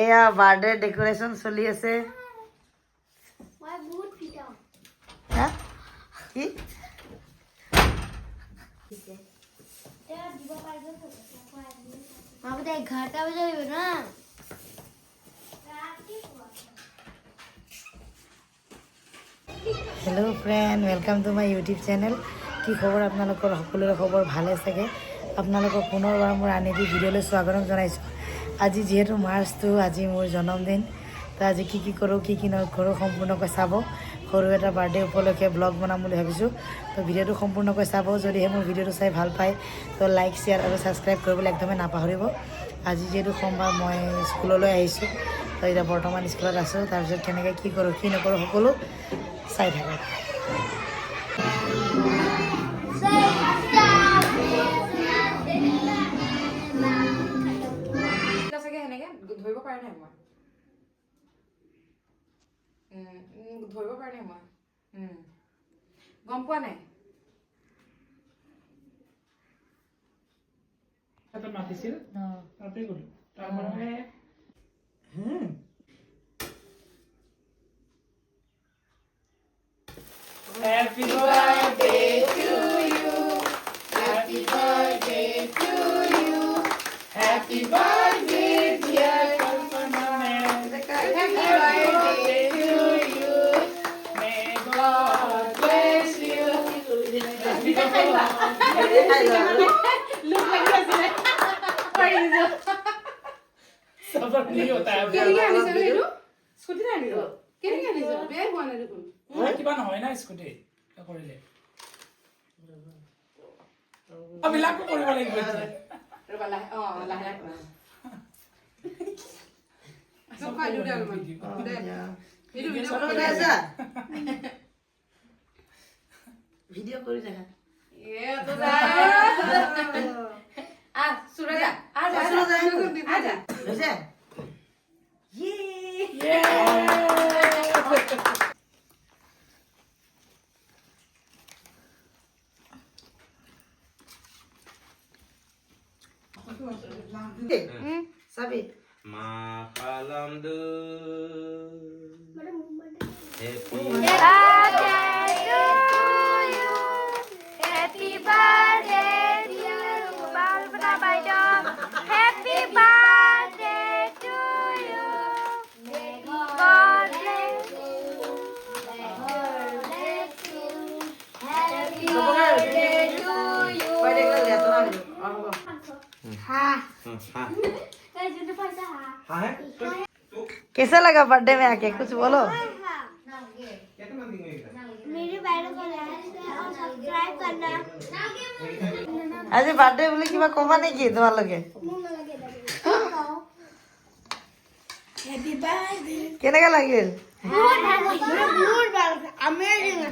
এয়া birthday decoration চলি আছে। হা কি hello' friend, welcome to my YouTube channel. কি খবৰ আপোনালোকৰ? সকলোৰে খবৰ ভালে চাগে। আপোনালোকক পুনৰবাৰ মোৰ আন এটি ভিডিঅ'লৈ স্বাগতম জনাইছোঁ। আজি যিহেতু মাৰ্চ 2, আজি মোৰ জন্মদিন। তো আজি কি কৰোঁ কি নকৰোঁ সম্পূৰ্ণকৈ চাব। সৰু এটা বাৰ্থডে উপলক্ষে ব্লগ বনাম বুলি ভাবিছোঁ। তো ভিডিঅ'টো সম্পূৰ্ণকৈ চাব। যদিহে মোৰ ভিডিঅ'টো চাই ভাল পায় তো লাইক, শ্বেয়াৰ আৰু ছাবস্ক্ৰাইব কৰিবলৈ একদমেই নাপাহৰিব। আজি যিহেতু সোমবাৰ, মই স্কুললৈ আহিছোঁ। তো এতিয়া বৰ্তমান স্কুলত আছোঁ। তাৰপিছত কেনেকৈ কি কৰোঁ কি নকৰোঁ সকলো চাই থাকক। ধৰিব পৰা নাই মই গম পোৱা নাই। মাতিছিল তাতে গলো তাৰমানে Happy birthday to you. Happy birthday to you. Happy birthday dear Kalpana. Happy birthday to you. May God bless you. सबर नहीं होता है क्या आने से लो स्कूटी ना लो কেনে আনিছ বেয়া হোৱা নাই দেখোন মই কিবা নহয় না স্কুটি কৰিলে আবিলাকো কৰিব লাগিব ৰবা লাহে লাহে সব খাই দিও দে অলপমান দে ভিডিঅ' কৰি আছা ভিডিঅ' কৰি থাকা এ তো যা আ সুরজা আ যা আ যা বুঝছে ये Sabi. Malam du. Happy birthday to you. Happy birthday dear Kalpana Madam. Happy birthday to you. May God bless you. May God bless you. Happy birthday to you. कैसा लगा बर्थडे में आके? कुछ बोलो। मेरे बैल को लाइक और सब्सक्राइब करना। আজি বাৰ্থডে বুলি কিবা কবা নেকি তোমালোকে? हैप्पी बर्थडे কেনেকা লাগিল? बहुत अमेजिंग